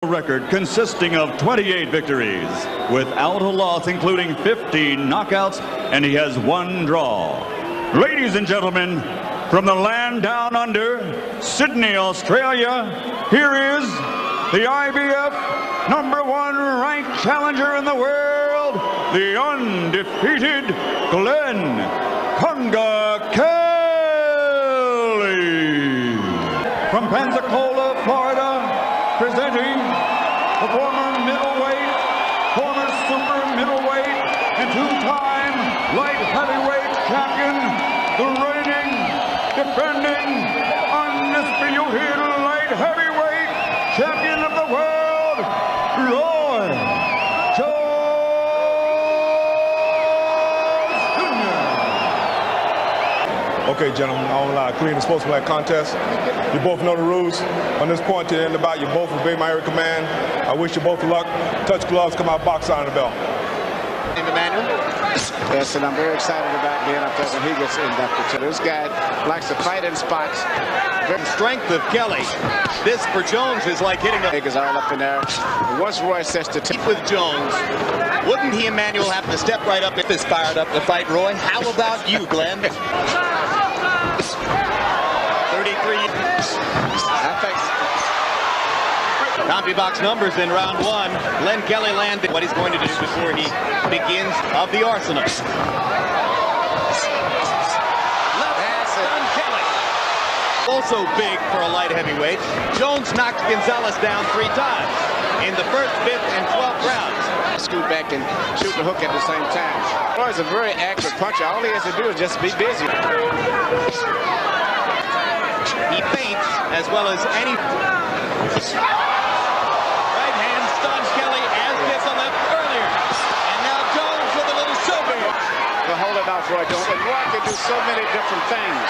record consisting of 28 victories, without a loss, including 15 knockouts, and he has 1 draw. Ladies and gentlemen, from the land down under, Sydney, Australia, here is the IBF #1 ranked challenger in the world, the undefeated Glen Kelly. From Pensacola, Florida, presenting the former middleweight, former super middleweight, and 2-time light heavyweight champion, the reigning, defending, undisputed light heavyweight champion of the world, Roy Jones Jr. Okay, gentlemen, I won't lie. Clean and sportsmanlike contest. You both know the rules. On this point to the end about, you both obey my every command. I wish you both luck. Touch gloves, come out, boxer on the bell. In the manual. Yes, and I'm very excited about being up there when he gets inducted. So this guy likes to fight in spots. The strength of Kelly. This for Jones is like hitting a... Is all up in there. And once Roy sets to keep with Jones, wouldn't he, Emmanuel, have to step right up if he's fired up to fight Roy? How about you, Glenn? 33. CompuBox numbers in round 1. Glen Kelly landed what he's going to do before he begins of the arsenal. Left on Kelly. Also big for a light heavyweight. Jones knocked Gonzalez down 3 times in the 1st, 5th, and 12th rounds. Scoot back and shoot the hook at the same time. Roy's a very accurate puncher. All he has to do is just be busy. He feints as well as any... Right hand stuns Kelly, as did the left earlier. And now Jones with a little silver. To hold it off Roy Jones. And Roy can do so many different things.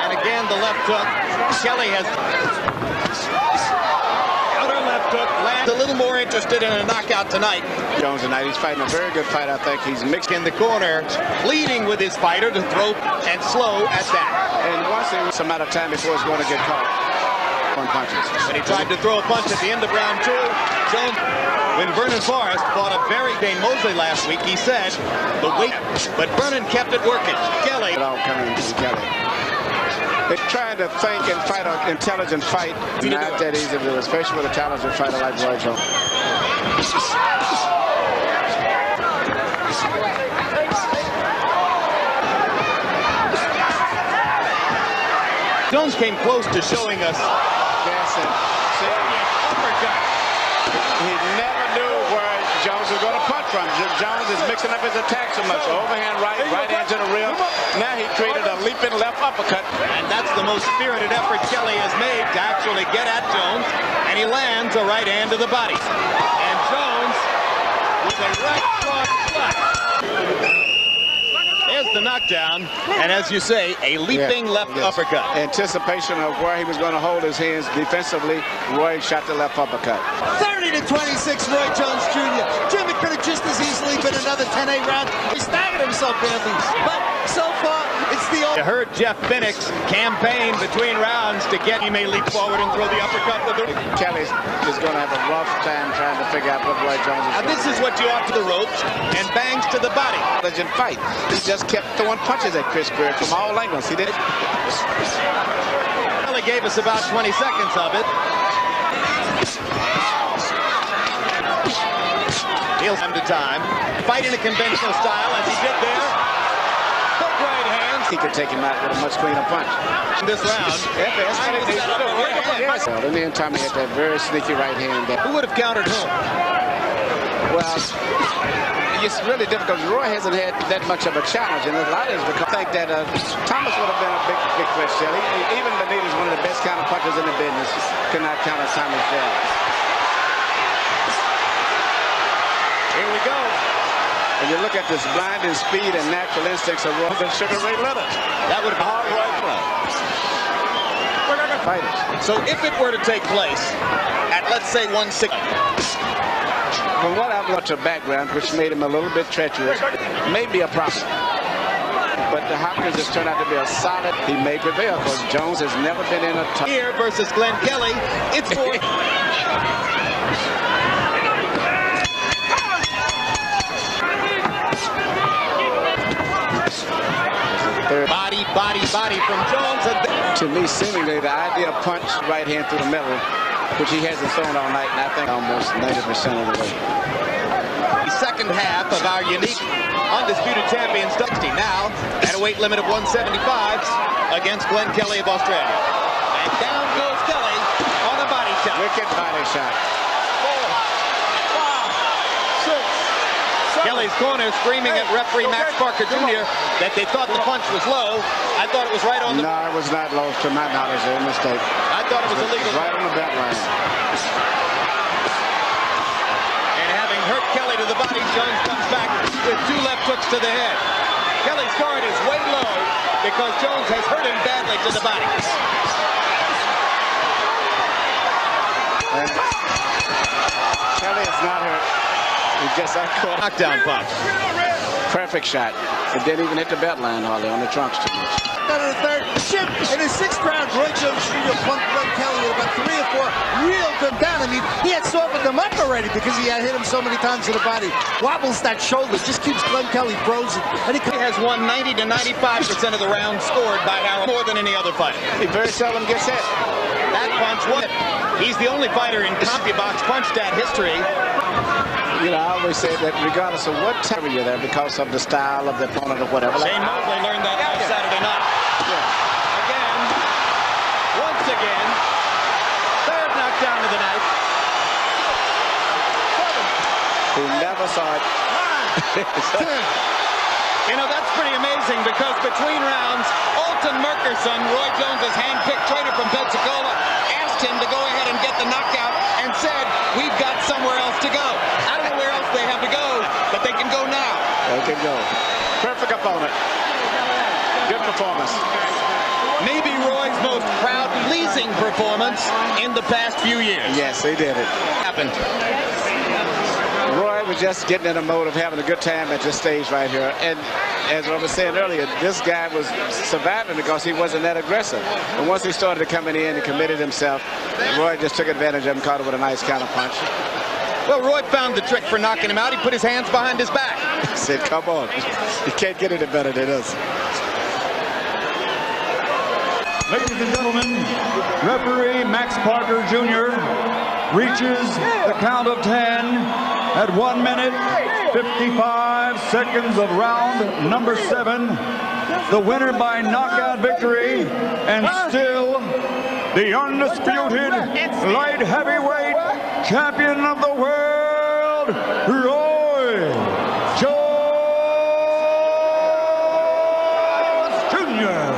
And again, the left hook. Kelly has... outer left hook. Lands a little more interested in a knockout tonight. Jones tonight, he's fighting a very good fight, I think. He's mixed in the corner, pleading with his fighter to throw and slow at that. And once in some amount of time before he's going to get caught. Punches. When he tried to throw a punch at the end of round 2, Jones, when Vernon Forrest fought a very Dane Mosley last week, he said the weight, but Vernon kept it working. Kelly. It all coming from Kelly. They're trying to think and fight an intelligent fight. Not that easy to do, especially with a talented fighter like Roy Jones. Jones came close to showing us. Yes, uppercut. He never knew where Jones was going to punch from. Jones is mixing up his attack so much. Overhand right hand to the rib. Now he created a leaping left uppercut. And that's the most spirited effort Kelly has made to actually get at Jones. And he lands a right hand to the body. And Jones with a right cross flush. There's the knockdown, and as you say, a leaping left uppercut. Anticipation of where he was going to hold his hands defensively. Roy shot the left uppercut. 30-26, Roy Jones Jr. Jimmy could have just as easily been another 10-8 round. He staggered himself badly, but so far it's the old. You heard Jeff Pinnock's campaign between rounds to get he may leap forward and throw the uppercut with the. Kelly is going to have a rough time trying to figure out what Roy Jones is. Now this is what you ought to the ropes and bangs to the body. Legend fight. He just kept throwing punches at Chris Beard from all angles. He did. Kelly gave us about 20 seconds of it. He'll time to time fight in a conventional style as he did there. Hook right hands. He could take him out with a much cleaner punch. In this round. Yes. In the end, Tommy had that very sneaky right hand. Who would have countered whom? Well, it's really difficult. Roy hasn't had that much of a challenge, and a lot of it is because I think that Thomas would have been a big threat. Even Benitez, one of the best counter punchers in the business, could not counter Thomas there. Here we go. And you look at this blinding speed and natural instincts of Roy and Sugar Ray Leonard. That would have been hard right play. Fighters. So if it were to take place at, let's say, 160. From what I've looked at background, which made him a little bit treacherous, may be a problem. But Hopkins has turned out to be a solid. He may prevail because Jones has never been in a tough. Here versus Glen Kelly. It's for body from Jones. And to me, seemingly the ideal punch right hand through the middle, which he hasn't thrown all night, and I think almost 90% of the way. The second half of our unique undisputed champion 60 now at a weight limit of 175 against Glen Kelly of Australia. And down goes Kelly on a body shot. Wicked body shot. Kelly's corner screaming at referee Max Parker Jr. that they thought the punch was low. I thought it was right on the... No, it was not low to my knowledge. A mistake. I thought it was illegal. Right on the belt line. And having hurt Kelly to the body, Jones comes back with 2 left hooks to the head. Kelly's guard is way low because Jones has hurt him badly to the body. And Kelly is not hurt. He just caught. Knockdown punch. Perfect shot. It didn't even hit the belt line hardly on the trunks too much. Out of the third. Jim, in his 6th round, Roy Jones Jr. punked Glen Kelly with about 3 or 4 real good down. I mean, he had softened him up already because he had hit him so many times in the body. Wobbles that shoulder, just keeps Glen Kelly frozen. And He has won 90 to 95% of the rounds scored by Howard, more than any other fighter. He very seldom gets hit. That punch won it. He's the only fighter in CompuBox punch stat history. You know, I always say that regardless of what time you're there, because of the style of the opponent or whatever. Shane Mosley learned that last Saturday night. Again, once again, 3rd knockdown of the night. Who never saw it. You know, that's pretty amazing because between rounds, Alton Merkerson, Roy Jones' hand-picked trainer from Pensacola, asked him to go ahead and get the knockout and said, we've got somewhere else to go. I don't know where else they have to go, but they can go now. They can go. Perfect opponent. Good performance. Maybe Roy's most crowd-pleasing performance in the past few years. Yes, he did it. Happened. Roy was just getting in a mode of having a good time at this stage right here. And as I was saying earlier, this guy was surviving because he wasn't that aggressive. And once he started coming in and committed himself, Roy just took advantage of him, caught him with a nice counter punch. Well, Roy found the trick for knocking him out. He put his hands behind his back. He said, come on. You can't get any better than this. Ladies and gentlemen, referee Max Parker Jr. reaches the count of 10 at 1 minute, 55 seconds of round number 7. The winner by knockout victory and still the undisputed light heavyweight champion of the world, Roy Jones Jr.